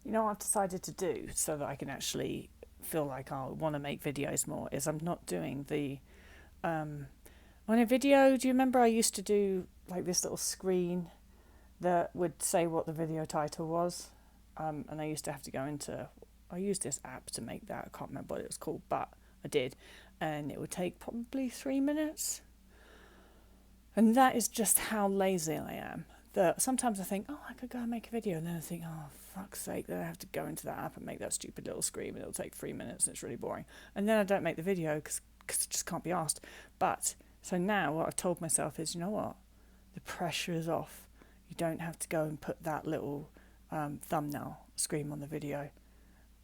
You know what I've decided to do so that I can actually feel like I want to make videos more is I'm not doing the on a video. Do you remember I used to do like this little screen that would say what the video title was? And I used to have to go into, I used this app to make that. I can't remember what it was called, but I did. And it would take probably 3 minutes. And that is just how lazy I am. That sometimes I think, oh, I could go and make a video. And then I think, oh, fuck's sake, then I have to go into that app and make that stupid little screen. And it'll take 3 minutes and it's really boring. And then I don't make the video because I just can't be asked. But so now what I've told myself is, you know what? The pressure is off. You don't have to go and put that little thumbnail screen on the video,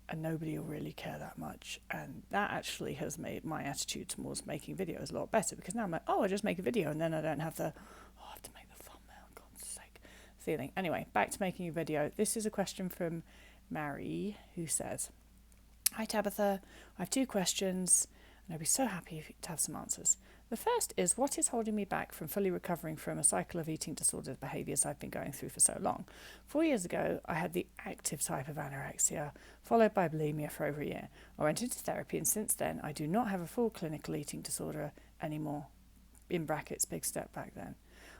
and nobody will really care that much. And that actually has made my attitude towards making videos a lot better, because now I'm like, oh, I just make a video and then I don't have the, oh, I have to make the thumbnail, God's sake, feeling. Anyway, back to making a video. This is a question from Mary, who says, hi Tabitha, I have 2 questions and I'd be so happy to have some answers. The first is, what is holding me back from fully recovering from a cycle of eating disordered behaviours I've been going through for so long? 4 years ago, I had the active type of anorexia, followed by bulimia for over a year. I went into therapy, and since then, I do not have a full clinical eating disorder anymore. In brackets, big step back then.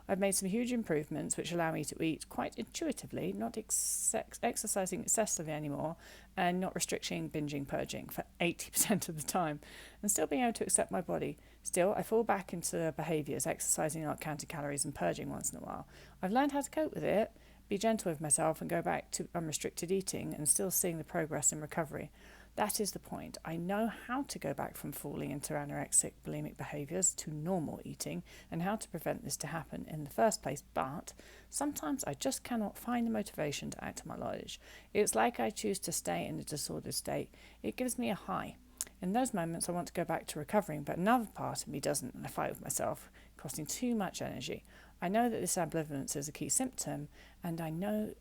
I've made some huge improvements which allow me to eat quite intuitively, not exercising excessively anymore, and not restricting, binging, purging for 80% of the time, and still being able to accept my body. Still, I fall back into behaviours, exercising, not counting calories, and purging once in a while. I've learned how to cope with it, be gentle with myself, and go back to unrestricted eating, and still seeing the progress in recovery. That is the point. I know how to go back from falling into anorexic, bulimic behaviours to normal eating, and how to prevent this to happen in the first place, but sometimes I just cannot find the motivation to act on my knowledge. It's like I choose to stay in a disordered state. It gives me a high. In those moments, I want to go back to recovering, but another part of me doesn't, and I fight with myself, costing too much energy. I know that this ambivalence is a key symptom, and I know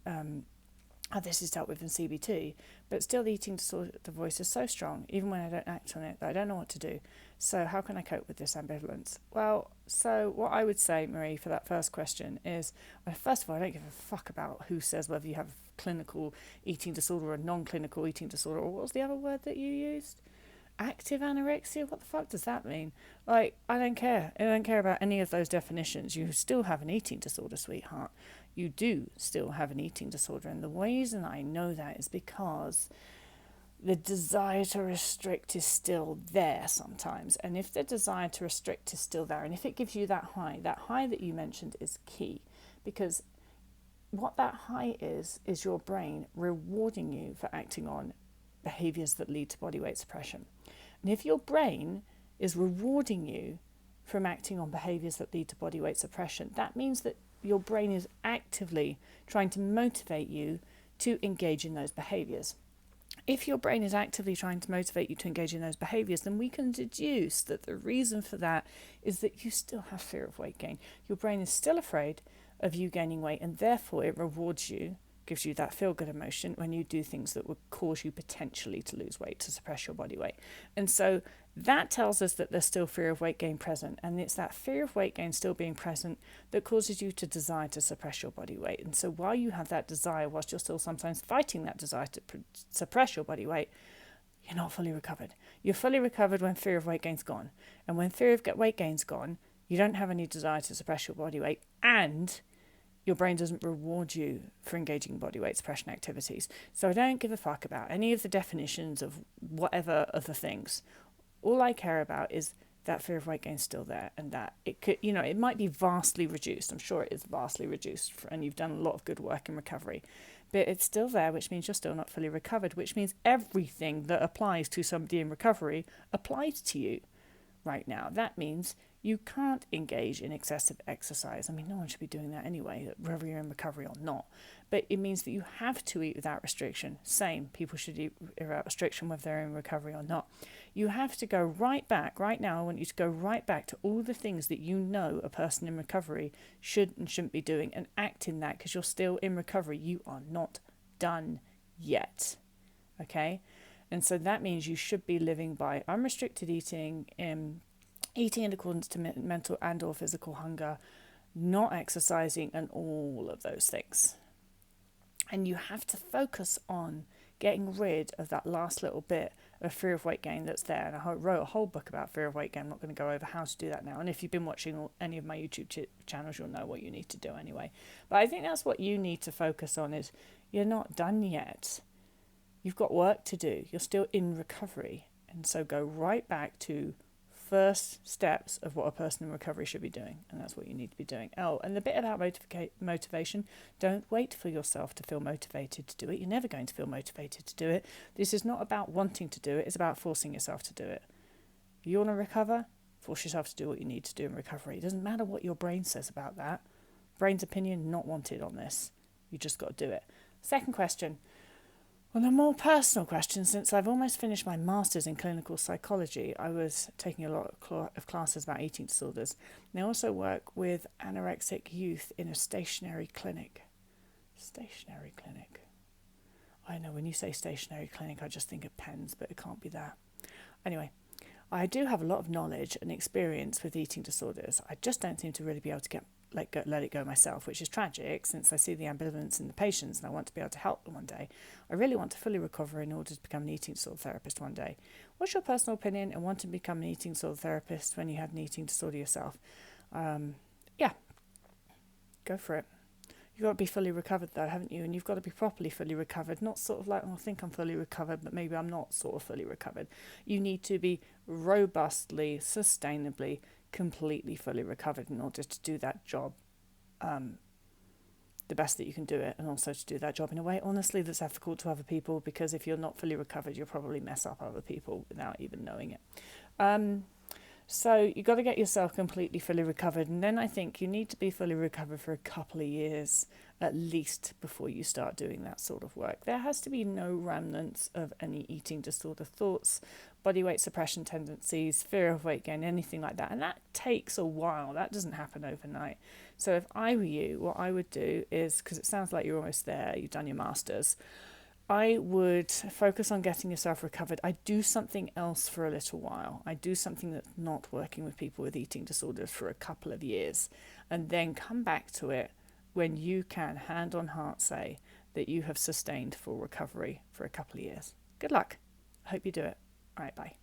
how this is dealt with in CBT, but still the eating disorder, the voice is so strong, even when I don't act on it, that I don't know what to do. So how can I cope with this ambivalence? Well, so what I would say, Marie, for that first question is, first of all, I don't give a fuck about who says whether you have a clinical eating disorder or a non-clinical eating disorder, or what was the other word that you used? Active anorexia? What the fuck does that mean? Like, I don't care. I don't care about any of those definitions. You still have an eating disorder, sweetheart. You do still have an eating disorder. And the reason I know that is because the desire to restrict is still there sometimes. And if the desire to restrict is still there, and if it gives you that high that you mentioned is key, because what that high is your brain rewarding you for acting on behaviours that lead to body weight suppression. And if your brain is rewarding you from acting on behaviours that lead to body weight suppression, that means that your brain is actively trying to motivate you to engage in those behaviours. If your brain is actively trying to motivate you to engage in those behaviours, then we can deduce that the reason for that is that you still have fear of weight gain. Your brain is still afraid of you gaining weight, and therefore it rewards you, gives you that feel-good emotion when you do things that would cause you potentially to lose weight, to suppress your body weight. And so that tells us that there's still fear of weight gain present, and it's that fear of weight gain still being present that causes you to desire to suppress your body weight. And so while you have that desire, whilst you're still sometimes fighting that desire to suppress your body weight, you're not fully recovered. You're fully recovered when fear of weight gain's gone. And when fear of weight gain's gone, you don't have any desire to suppress your body weight, and your brain doesn't reward you for engaging in body weight suppression activities. So I don't give a fuck about any of the definitions of whatever other things. All I care about is that fear of weight gain is still there, and that it could, it might be vastly reduced. I'm sure it is vastly reduced, and you've done a lot of good work in recovery. But it's still there, which means you're still not fully recovered, which means everything that applies to somebody in recovery applies to you right now. That means you can't engage in excessive exercise. I mean, no one should be doing that anyway, whether you're in recovery or not. But it means that you have to eat without restriction. Same, people should eat without restriction whether they're in recovery or not. You have to go right back. Right now, I want you to go right back to all the things that you know a person in recovery should and shouldn't be doing, and act in that, because you're still in recovery. You are not done yet. Okay? And so that means you should be living by unrestricted eating, eating in accordance to mental and or physical hunger, not exercising, and all of those things. And you have to focus on getting rid of that last little bit of fear of weight gain that's there. And I wrote a whole book about fear of weight gain. I'm not going to go over how to do that now. And if you've been watching any of my YouTube channels, you'll know what you need to do anyway. But I think that's what you need to focus on is you're not done yet. You've got work to do. You're still in recovery. And so go right back to first steps of what a person in recovery should be doing, and that's what you need to be doing. Oh, and the bit about motivation, don't wait for yourself to feel motivated to do it. You're never going to feel motivated to do it. This is not about wanting to do it, it's about forcing yourself to do it. You want to recover? Force yourself to do what you need to do in recovery. It doesn't matter what your brain says about that. Brain's opinion not wanted on this. You just got to do it. Second question. Well, a more personal question, since I've almost finished my master's in clinical psychology, I was taking a lot of classes about eating disorders. And I also work with anorexic youth in a stationary clinic. Stationary clinic. I know when you say stationary clinic, I just think of pens, but it can't be that. Anyway, I do have a lot of knowledge and experience with eating disorders. I just don't seem to really be able to let it go myself, which is tragic since I see the ambivalence in the patients and I want to be able to help them one day. I really want to fully recover in order to become an eating disorder therapist one day. What's your personal opinion and want to become an eating disorder therapist when you had an eating disorder yourself? Yeah, go for it. You've got to be fully recovered though, haven't you? And you've got to be properly fully recovered, not sort of like, oh, I think I'm fully recovered, but maybe I'm not sort of fully recovered. You need to be robustly, sustainably, completely fully recovered in order to do that job the best that you can do it, and also to do that job in a way honestly that's ethical to other people, because if you're not fully recovered you'll probably mess up other people without even knowing it. So you've got to get yourself completely fully recovered, and then I think you need to be fully recovered for a couple of years at least before you start doing that sort of work. There has to be no remnants of any eating disorder thoughts, body weight suppression tendencies, fear of weight gain, anything like that. And that takes a while. That doesn't happen overnight. So if I were you, what I would do is, because it sounds like you're almost there, you've done your master's, I would focus on getting yourself recovered. I do something else for a little while. I do something that's not working with people with eating disorders for a couple of years, and then come back to it when you can, hand on heart, say that you have sustained full recovery for a couple of years. Good luck. I hope you do it. All right, bye.